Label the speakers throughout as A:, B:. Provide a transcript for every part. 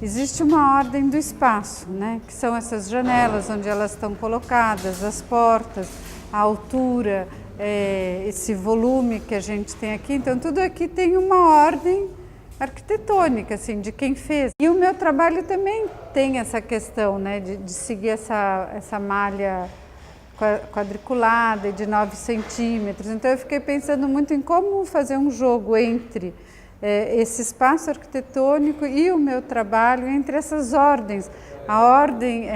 A: existe uma ordem do espaço, né? Que são essas janelas onde elas estão colocadas, as portas, a altura, esse volume que a gente tem aqui. Então tudo aqui tem uma ordem arquitetônica, assim, de quem fez. E o meu trabalho também tem essa questão, né, de seguir essa malha quadriculada de 9 centímetros. Então eu fiquei pensando muito em como fazer um jogo entre esse espaço arquitetônico e o meu trabalho, entre essas ordens. A ordem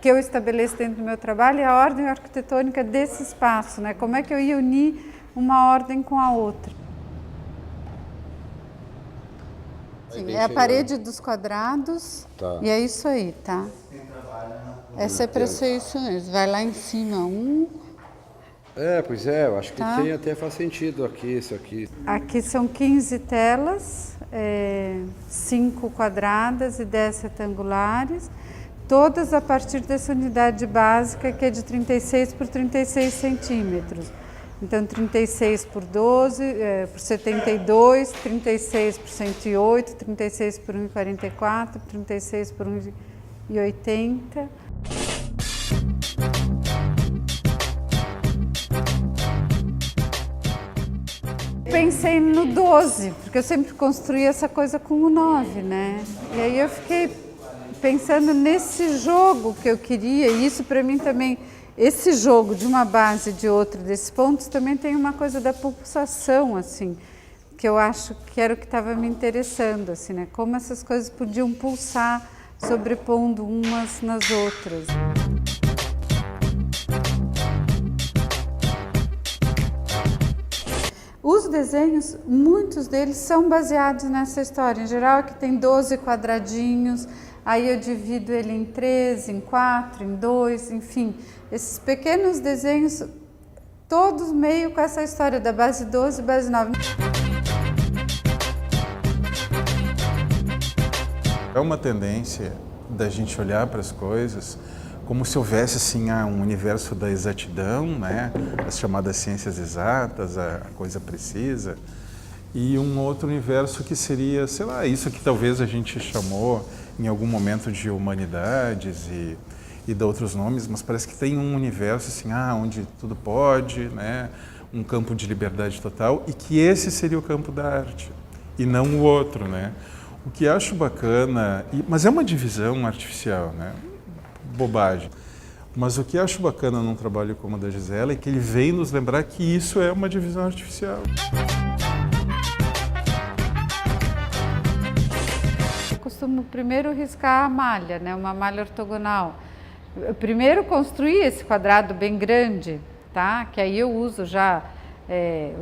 A: que eu estabeleço dentro do meu trabalho é a ordem arquitetônica desse espaço, né? Como é que eu ia unir uma ordem com a outra. Sim, é a parede dos quadrados, tá. E é isso aí, tá? Essa é para ser isso mesmo, vai lá em cima
B: pois é, eu acho que tá. Até faz sentido aqui, isso aqui.
A: Aqui são 15 telas, 5 quadradas e 10 retangulares, todas a partir dessa unidade básica que é de 36 por 36 centímetros. Então 36 por 12, por 72, 36 por 108, 36 por 1,44, 36 por 1,80. Pensei no 12, porque eu sempre construí essa coisa com o 9, né? E aí eu fiquei pensando nesse jogo que eu queria, e isso para mim também, esse jogo de uma base e de outra desses pontos também tem uma coisa da pulsação, assim, que eu acho que era o que estava me interessando, assim, né? Como essas coisas podiam pulsar, sobrepondo umas nas outras. Os desenhos, muitos deles são baseados nessa história. Em geral, aqui tem 12 quadradinhos, aí eu divido ele em 3, em 4, em 2, enfim. Esses pequenos desenhos, todos meio com essa história da base 12 e base 9.
C: É uma tendência da gente olhar para as coisas como se houvesse assim um universo da exatidão, né? As chamadas ciências exatas, a coisa precisa, e um outro universo que seria, sei lá, isso que talvez a gente chamou em algum momento de humanidades e de outros nomes, mas parece que tem um universo assim, onde tudo pode, né? Um campo de liberdade total, e que esse seria o campo da arte e não o outro, né? O que acho bacana, mas é uma divisão artificial, né? Bobagem. Mas o que acho bacana num trabalho como o da Gisela é que ele vem nos lembrar que isso é uma divisão artificial.
A: Eu costumo primeiro riscar a malha, né? Uma malha ortogonal. Eu primeiro construí esse quadrado bem grande, tá? Que aí eu uso já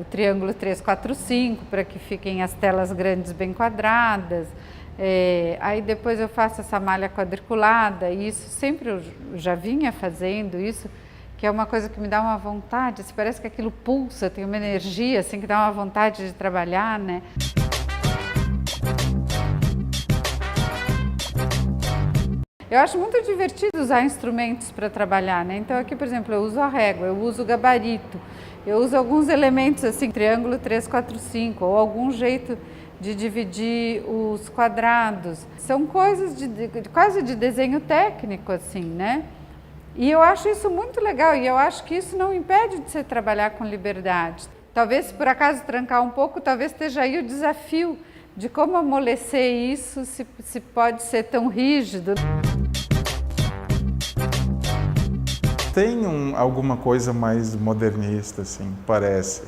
A: o triângulo 3, 4, 5 para que fiquem as telas grandes bem quadradas. Aí depois eu faço essa malha quadriculada, e isso sempre eu já vinha fazendo isso, que é uma coisa que me dá uma vontade, assim, parece que aquilo pulsa, tem uma energia assim que dá uma vontade de trabalhar, né? Eu acho muito divertido usar instrumentos para trabalhar, né? Então aqui, por exemplo, eu uso a régua, eu uso o gabarito, eu uso alguns elementos assim, triângulo 3, 4, 5, ou algum jeito de dividir os quadrados. São coisas quase de desenho técnico, assim, né? E eu acho isso muito legal, e eu acho que isso não impede de você trabalhar com liberdade. Talvez, se por acaso trancar um pouco, talvez esteja aí o desafio de como amolecer isso, se pode ser tão rígido.
C: Tem alguma coisa mais modernista, assim, parece,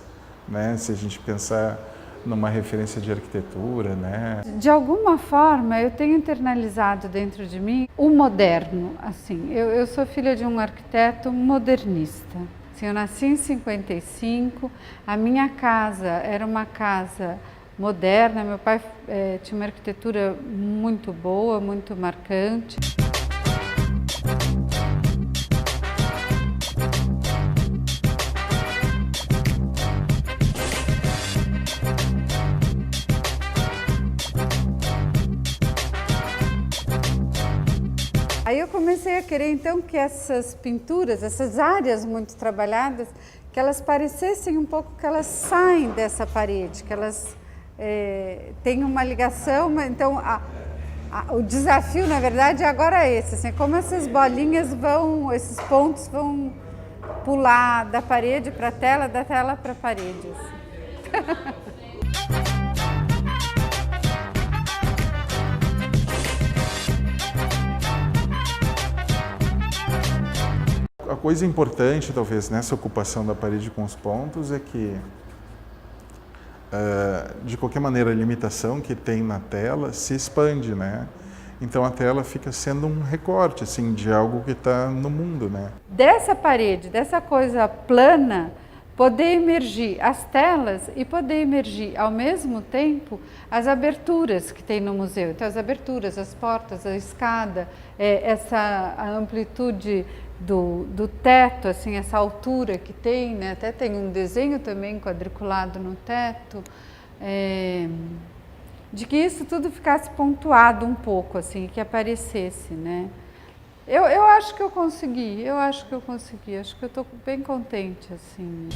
C: né? Se a gente pensar numa referência de arquitetura, né?
A: De alguma forma, eu tenho internalizado dentro de mim o moderno, assim. Eu sou filha de um arquiteto modernista. Assim, eu nasci em 55, a minha casa era uma casa moderna, meu pai tinha uma arquitetura muito boa, muito marcante. Aí eu comecei a querer então que essas pinturas, essas áreas muito trabalhadas, que elas parecessem um pouco que elas saem dessa parede, que elas têm uma ligação, então O desafio, na verdade, agora é esse, assim, como essas bolinhas vão, esses pontos vão pular da parede para a tela, da tela para a parede. Assim.
C: A coisa importante, talvez, nessa ocupação da parede com os pontos é que, de qualquer maneira, a limitação que tem na tela se expande, né? Então a tela fica sendo um recorte, assim, de algo que está no mundo, né?
A: Dessa parede, dessa coisa plana, poder emergir as telas e poder emergir, ao mesmo tempo, as aberturas que tem no museu. Então, as aberturas, as portas, a escada, a amplitude do teto, assim, essa altura que tem, né? Até tem um desenho também quadriculado no teto, de que isso tudo ficasse pontuado um pouco, assim, que aparecesse, né? Eu acho que eu consegui, acho que eu estou bem contente, assim.